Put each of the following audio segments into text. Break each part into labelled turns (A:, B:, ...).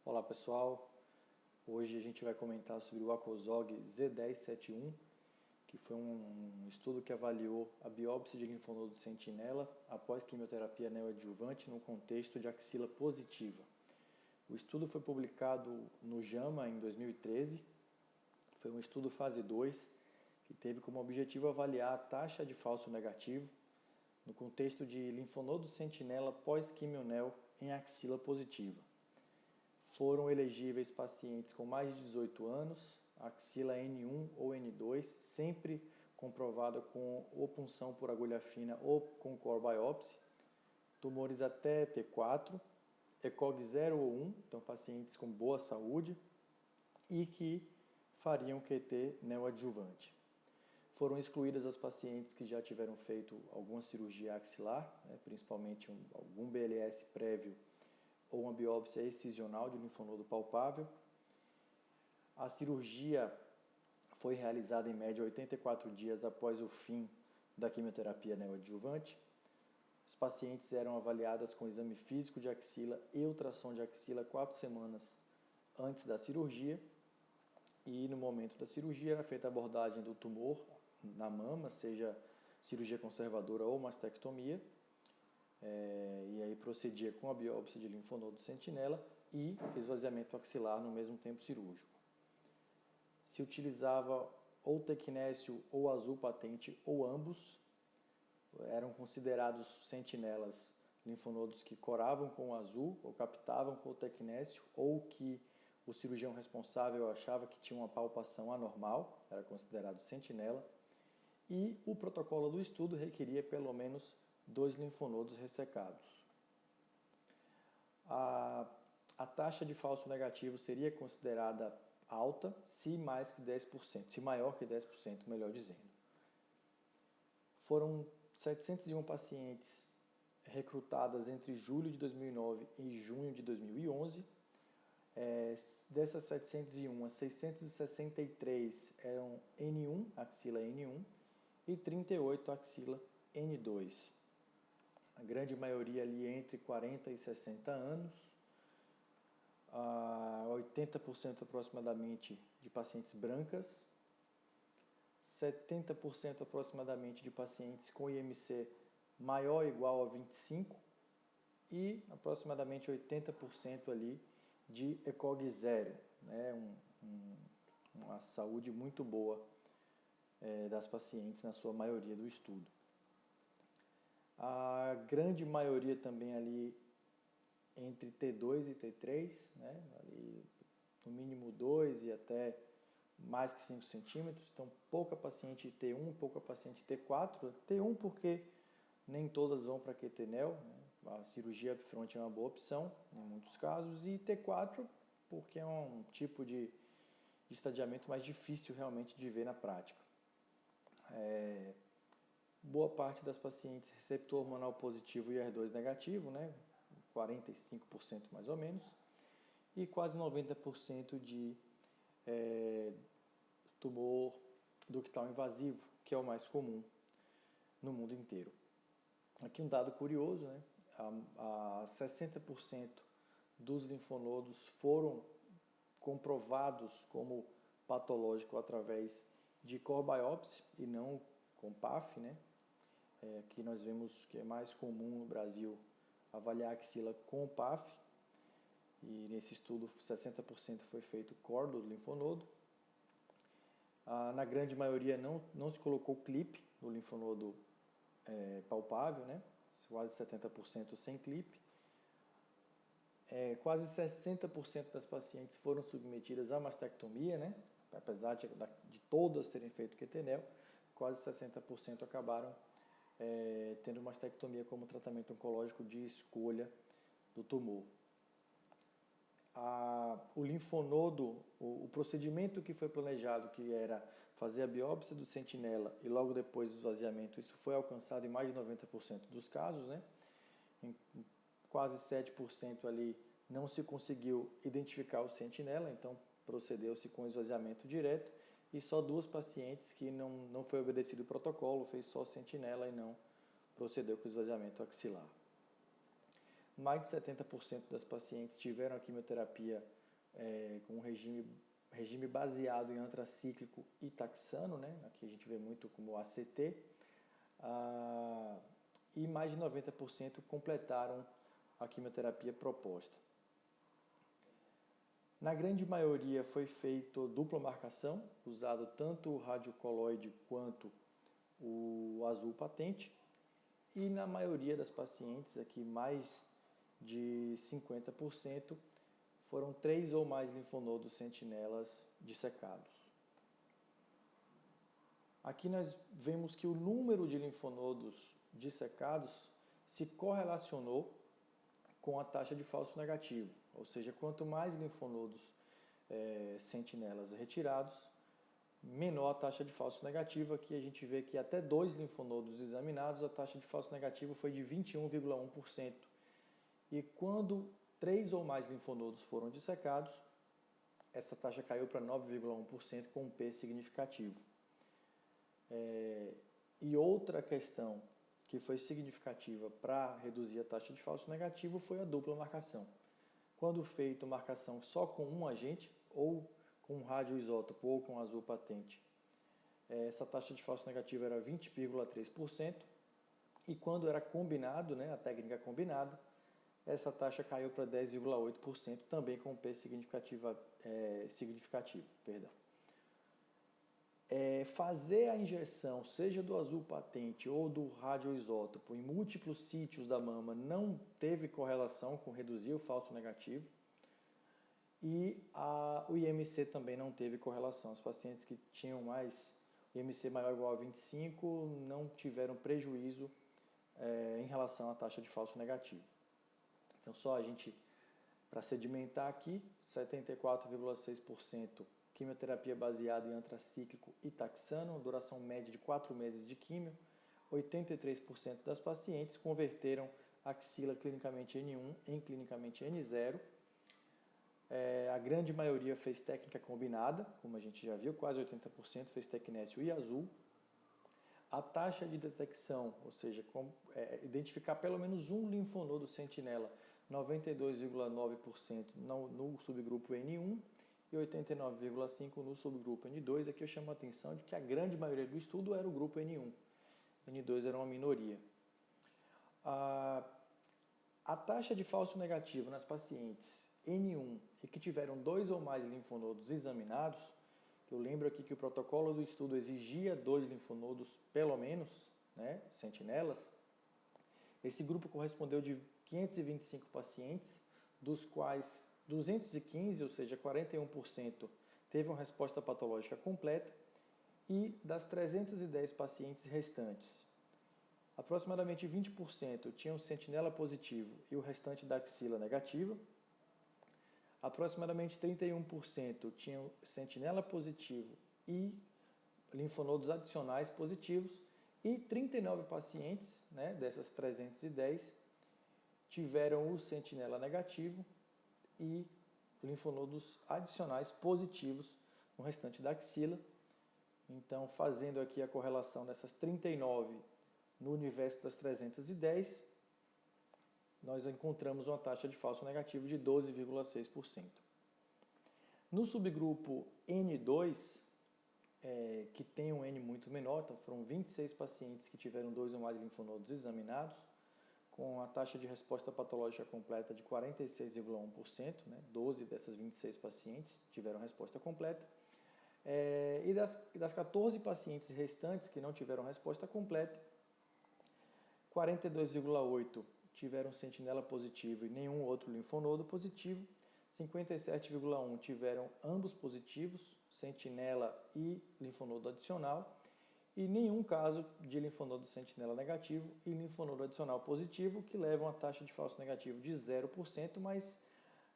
A: Olá pessoal, hoje a gente vai comentar sobre o ACOSOG Z1071, que foi um estudo que avaliou a biópsia de linfonodo sentinela após quimioterapia neoadjuvante no contexto de axila positiva. O estudo foi publicado no JAMA em 2013, foi um estudo fase 2, que teve como objetivo avaliar a taxa de falso negativo no contexto de linfonodo sentinela pós-quimionel em axila positiva. Foram elegíveis pacientes com mais de 18 anos, axila N1 ou N2, sempre comprovada com ou punção por agulha fina ou com core biopsy, tumores até T4, ECOG 0 ou 1, então pacientes com boa saúde, e que fariam QT neoadjuvante. Foram excluídas as pacientes que já tiveram feito alguma cirurgia axilar, principalmente algum BLS prévio ou uma biópsia excisional de linfonodo palpável. A cirurgia foi realizada em média 84 dias após o fim da quimioterapia neoadjuvante. Os pacientes eram avaliadas com exame físico de axila e ultrassom de axila 4 semanas antes da cirurgia. E no momento da cirurgia era feita a abordagem do tumor na mama, seja cirurgia conservadora ou mastectomia. E aí procedia com a biópsia de linfonodo sentinela e esvaziamento axilar no mesmo tempo cirúrgico. Se utilizava ou tecnésio ou azul patente ou ambos. Eram considerados sentinelas linfonodos que coravam com o azul ou captavam com o tecnésio ou que o cirurgião responsável achava que tinha uma palpação anormal, era considerado sentinela. E o protocolo do estudo requeria pelo menos 2 linfonodos ressecados. A taxa de falso negativo seria considerada alta se mais que 10%, se maior que 10%, melhor dizendo. Foram 701 pacientes recrutadas entre julho de 2009 e junho de 2011. Dessas 701, 663 eram N1, axila N1, e 38 axila N2. A grande maioria ali entre 40 e 60 anos, 80% aproximadamente de pacientes brancas, 70% aproximadamente de pacientes com IMC maior ou igual a 25 e aproximadamente 80% ali de ECOG 0, uma saúde muito boa das pacientes na sua maioria do estudo. A grande maioria também ali entre T2 e T3, ali no mínimo 2 e até mais que 5 centímetros, então pouca paciente T1, pouca paciente T4, T1 porque nem todas vão para QT-neo, a cirurgia upfront é uma boa opção em muitos casos, e T4 porque é um tipo de estadiamento mais difícil realmente de ver na prática. Boa parte das pacientes receptor hormonal positivo e HER2 negativo, 45% mais ou menos, e quase 90% de tumor ductal invasivo, que é o mais comum no mundo inteiro. Aqui um dado curioso, 60% dos linfonodos foram comprovados como patológico através de core biopsy e não com PAF, Aqui nós vemos que é mais comum no Brasil avaliar a axila com PAF, e nesse estudo 60% foi feito core do linfonodo. Na grande maioria não se colocou clipe no linfonodo palpável, quase 70% sem clipe. Quase 60% das pacientes foram submetidas à mastectomia, apesar de todas terem feito QT-neo, quase 60% acabaram tendo mastectomia como tratamento oncológico de escolha do tumor. O linfonodo, o procedimento que foi planejado, que era fazer a biópsia do sentinela e logo depois o esvaziamento, isso foi alcançado em mais de 90% dos casos, Em quase 7% ali não se conseguiu identificar o sentinela, então procedeu-se com esvaziamento direto, e só 2 pacientes que não foi obedecido o protocolo, fez só sentinela e não procedeu com esvaziamento axilar. mais de 70% das pacientes tiveram a quimioterapia com um regime baseado em antracíclico e taxano, né? Aqui a gente vê muito como ACT, e mais de 90% completaram a quimioterapia proposta. Na grande maioria foi feito dupla marcação, usado tanto o radiocoloide quanto o azul patente, e na maioria das pacientes, aqui mais de 50%, foram 3 ou mais linfonodos sentinelas dissecados. Aqui nós vemos que o número de linfonodos dissecados se correlacionou com a taxa de falso negativo, ou seja, quanto mais linfonodos sentinelas retirados, menor a taxa de falso negativo. Aqui a gente vê que até 2 linfonodos examinados, a taxa de falso negativo foi de 21,1%. E quando 3 ou mais linfonodos foram dissecados, essa taxa caiu para 9,1% com um P significativo. E outra questão que foi significativa para reduzir a taxa de falso negativo foi a dupla marcação. Quando feito marcação só com um agente, ou com um radioisótopo ou com azul patente, essa taxa de falso negativo era 20,3%, e quando era combinado, né, a técnica combinada, essa taxa caiu para 10,8%, também com P significativo. Fazer a injeção, seja do azul patente ou do radioisótopo, em múltiplos sítios da mama não teve correlação com reduzir o falso negativo, e o IMC também não teve correlação. Os pacientes que tinham IMC maior ou igual a 25 não tiveram prejuízo em relação à taxa de falso negativo. Então, só a gente, para sedimentar aqui, 74,6% quimioterapia baseada em antracíclico e taxano, duração média de 4 meses de químio. 83% das pacientes converteram axila clinicamente N1 em clinicamente N0. A grande maioria fez técnica combinada, como a gente já viu, quase 80% fez tecnécio e azul. A taxa de detecção, ou seja, identificar pelo menos um linfonodo sentinela, 92,9% no subgrupo N1 e 89,5% no subgrupo N2. Aqui eu chamo a atenção de que a grande maioria do estudo era o grupo N1. N2 era uma minoria. A taxa de falso negativo nas pacientes N1 e que tiveram 2 ou mais linfonodos examinados, eu lembro aqui que o protocolo do estudo exigia 2 linfonodos pelo menos, né, sentinelas. Esse grupo correspondeu de 525 pacientes, dos quais 215, ou seja, 41%, teve uma resposta patológica completa, e das 310 pacientes restantes, aproximadamente 20% tinham sentinela positivo e o restante da axila negativa. Aproximadamente 31% tinham sentinela positivo e linfonodos adicionais positivos, e 39 pacientes, né, dessas 310, tiveram o sentinela negativo e linfonodos adicionais positivos no restante da axila. Então, fazendo aqui a correlação dessas 39 no universo das 310, nós encontramos uma taxa de falso negativo de 12,6%. No subgrupo N2, que tem um N muito menor, então foram 26 pacientes que tiveram 2 ou mais linfonodos examinados, com a taxa de resposta patológica completa de 46,1%, né? 12 dessas 26 pacientes tiveram resposta completa. E das 14 pacientes restantes que não tiveram resposta completa, 42,8% tiveram sentinela positivo e nenhum outro linfonodo positivo, 57,1% tiveram ambos positivos, sentinela e linfonodo adicional, e nenhum caso de linfonodo sentinela negativo e linfonodo adicional positivo, que levam a taxa de falso negativo de 0%, mas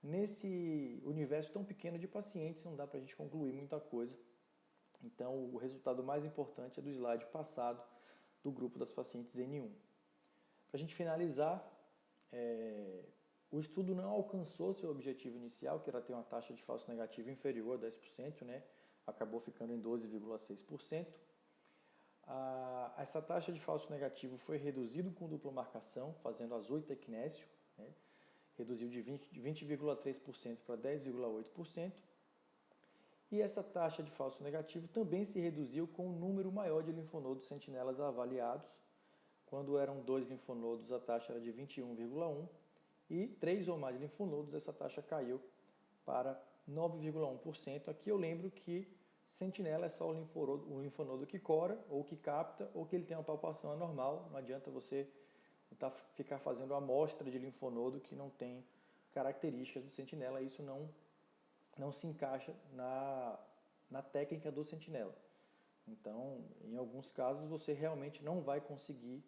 A: nesse universo tão pequeno de pacientes não dá para a gente concluir muita coisa. Então, o resultado mais importante é do slide passado, do grupo das pacientes N1. Para a gente finalizar, o estudo não alcançou seu objetivo inicial, que era ter uma taxa de falso negativo inferior a 10%, né? Acabou ficando em 12,6%. Essa taxa de falso negativo foi reduzida com dupla marcação, fazendo azul e tecnécio, né? reduziu de 20,3% para 10,8%. E essa taxa de falso negativo também se reduziu com um número maior de linfonodos sentinelas avaliados. Quando eram 2 linfonodos, a taxa era de 21,1%, e 3 ou mais linfonodos, essa taxa caiu para 9,1%. Aqui eu lembro que sentinela é só o linfonodo que cora, ou que capta, ou que ele tem uma palpação anormal. Não adianta você ficar fazendo amostra de linfonodo que não tem características do sentinela, isso não se encaixa na técnica do sentinela. Então, em alguns casos, você realmente não vai conseguir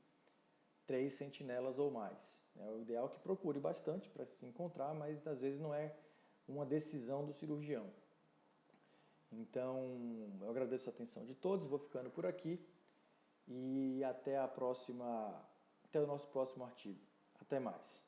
A: 3 sentinelas ou mais. É o ideal que procure bastante para se encontrar, mas às vezes não é uma decisão do cirurgião. Então, eu agradeço a atenção de todos, vou ficando por aqui e até o nosso próximo artigo. Até mais.